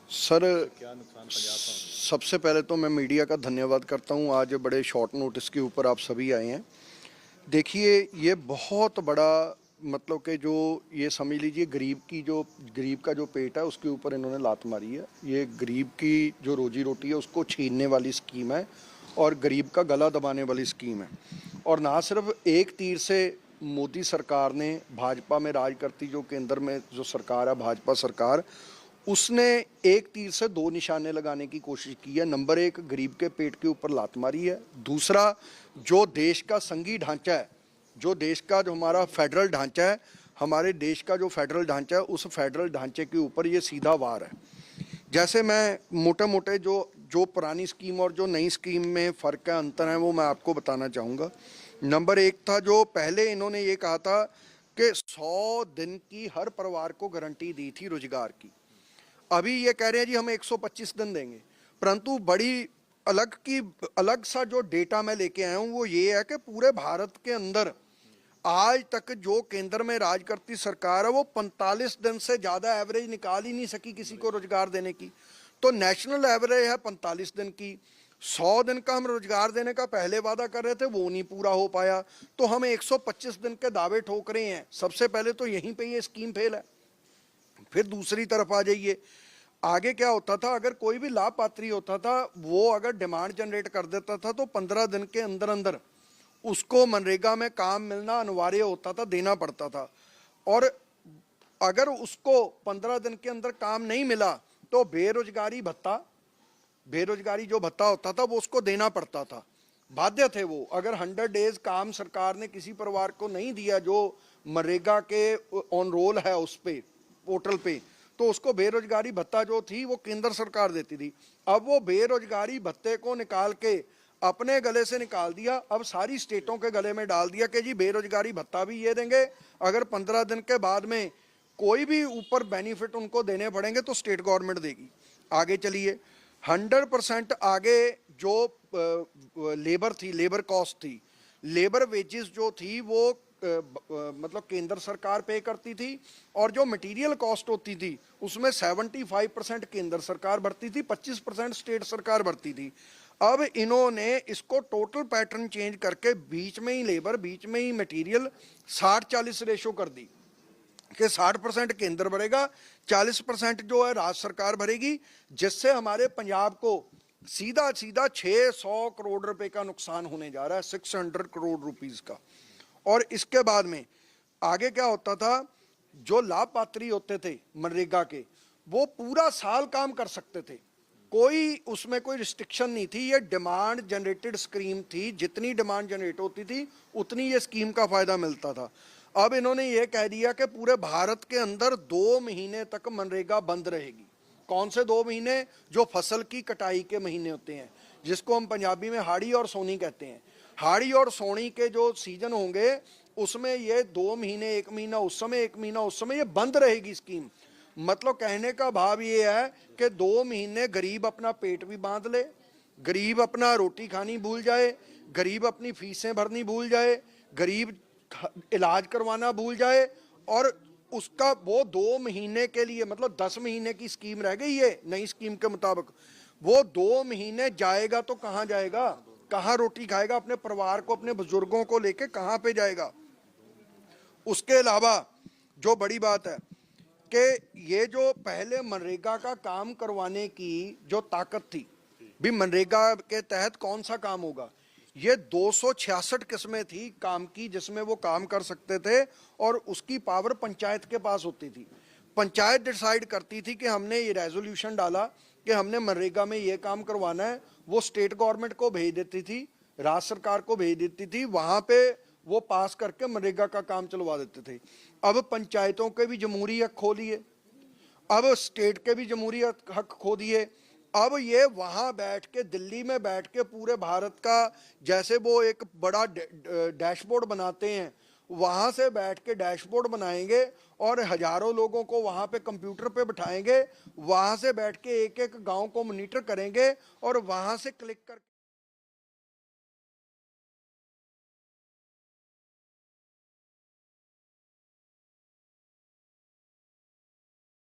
Sir, क्या नुकसान पंजाब का होगा? सबसे पहले तो मैं मीडिया का धन्यवाद करता हूं, आज बड़े शॉर्ट नोटिस के ऊपर आप सभी आए हैं। देखिए, ये बहुत बड़ा मतलब कि जो ये समझ लीजिए गरीब का जो पेट है उसके ऊपर इन्होंने लात मारी है। ये गरीब की जो रोजी रोटी है उसको छीनने वाली स्कीम है और गरीब का गला दबाने वाली स्कीम है। और ना सिर्फ एक तीर से मोदी सरकार ने, भाजपा में राज करती जो केंद्र में जो सरकार है भाजपा सरकार, उसने एक तीर से दो निशाने लगाने की कोशिश की है। नंबर एक, गरीब के पेट के ऊपर लात मारी है। दूसरा, जो देश का संघीय ढांचा है, जो हमारा फेडरल ढांचा है, हमारे देश का जो फेडरल ढांचा है, उस फेडरल ढांचे के ऊपर ये सीधा वार है। जैसे मैं मोटे मोटे जो जो पुरानी स्कीम और जो नई स्कीम में फ़र्क है, अंतर है, वो मैं आपको बताना चाहूँगा। नंबर एक था, जो पहले इन्होंने ये कहा था कि 100 दिन की हर परिवार को गारंटी दी थी रोजगार की। अभी ये कह रहे हैं जी हम 125 दिन देंगे, परंतु बड़ी अलग सा जो डेटा मैं लेके आया हूँ वो ये है कि पूरे भारत के अंदर आज तक जो केंद्र में राज करती सरकार है वो 45 दिन से ज़्यादा एवरेज निकाल ही नहीं सकी किसी को रोजगार देने की। तो नेशनल एवरेज है 45 दिन की। 100 दिन का हम रोजगार देने का पहले वादा कर रहे थे, वो नहीं पूरा हो पाया, तो हम 125 दिन के दावे ठोक रहे हैं। सबसे पहले तो यहीं पे ये स्कीम फेल है। फिर दूसरी तरफ आ जाइए, आगे क्या होता था, अगर कोई भी लाभपात्री होता था वो अगर डिमांड जनरेट कर देता था तो 15 दिन के अंदर अंदर उसको मनरेगा में काम मिलना अनिवार्य होता था, देना पड़ता था। और अगर उसको 15 दिन के अंदर काम नहीं मिला तो बेरोजगारी जो भत्ता होता था वो उसको देना पड़ता था, बाध्य थे वो। अगर 100 डेज काम सरकार ने किसी परिवार को नहीं दिया जो मनरेगा के ऑन रोल है उस पे पोर्टल पे, तो उसको बेरोजगारी भत्ता जो थी वो केंद्र सरकार देती थी। अब वो बेरोजगारी भत्ते को निकाल के अपने गले से निकाल दिया, अब सारी स्टेटों के गले में डाल दिया कि जी बेरोजगारी भत्ता भी ये देंगे, अगर 15 दिन के बाद में कोई भी ऊपर बेनिफिट उनको देने पड़ेंगे तो स्टेट गवर्नमेंट देगी। आगे चलिए, 100% आगे जो लेबर थी, लेबर कॉस्ट थी, लेबर वेजेस जो थी वो मतलब केंद्र सरकार पे करती थी, और जो मटेरियल कॉस्ट होती थी उसमें 75% केंद्र सरकार भरती थी, 25% स्टेट सरकार भरती थी। अब इन्होंने इसको टोटल पैटर्न चेंज करके बीच में ही लेबर, बीच में ही मटेरियल 60-40 रेशो कर दी कि 60% केंद्र भरेगा, 40% जो है राज्य सरकार भरेगी, जिससे हमारे पंजाब को सीधा सीधा 600 करोड़ रुपए का नुकसान होने जा रहा है, 600 करोड़ रुपीस का। और इसके बाद में आगे क्या होता था, जो लाभपात्री होते थे मनरेगा के वो पूरा साल काम कर सकते थे, उसमें कोई रिस्ट्रिक्शन नहीं थी। ये डिमांड जनरेटेड स्कीम थी, जितनी डिमांड जनरेट होती थी उतनी ये स्कीम का फायदा मिलता था। अब इन्होंने ये कह दिया कि पूरे भारत के अंदर 2 महीने तक मनरेगा बंद रहेगी। कौन से 2 महीने? जो फसल की कटाई के महीने होते हैं, जिसको हम पंजाबी में हाड़ी और सोनी कहते हैं। हाड़ी और सोनी के जो सीजन होंगे उसमें ये 2 महीने, 1 महीना उस समय, 1 महीना उस समय, ये बंद रहेगी स्कीम। मतलब कहने का भाव ये है कि 2 महीने गरीब अपना पेट भी बांध ले, गरीब अपना रोटी खानी भूल जाए, गरीब अपनी फीसें भरनी भूल जाए, गरीब इलाज करवाना भूल जाए, और उसका वो 2 महीने के लिए, मतलब 10 महीने की स्कीम रह गई है नई स्कीम के मुताबिक, वो 2 महीने जाएगा तो कहाँ जाएगा, कहाँ रोटी खाएगा, अपने परिवार को, अपने बुजुर्गों को लेके कहाँ पे जाएगा। उसके अलावा जो बड़ी बात है कि ये जो पहले मनरेगा का काम करवाने की जो ताकत थी, भी मनरेगा के तहत कौन सा काम होगा, ये 266 किस्में थी काम की जिसमें वो काम कर सकते थे, और उसकी पावर पंचायत के पास होती थी। पंचायत डिसाइड करती थी कि हमने ये रेजोल्यूशन डाला कि हमने मनरेगा में ये काम करवाना है, वो स्टेट गवर्नमेंट को भेज देती थी, राज्य सरकार को भेज देती थी, वहां पे वो पास करके मनरेगा का काम चलवा देते थे। अब पंचायतों के भी जमहूरी हक खो दिए, अब स्टेट के भी जमहूरी हक खो दिए। अब ये वहां बैठ के, दिल्ली में बैठ के पूरे भारत का, जैसे वो एक बड़ा डैशबोर्ड बनाते हैं, वहां से बैठ के डैशबोर्ड बनाएंगे और हजारों लोगों को वहां पे कंप्यूटर पे बिठाएंगे, वहां से बैठ के एक एक गांव को मॉनिटर करेंगे और वहां से क्लिक करके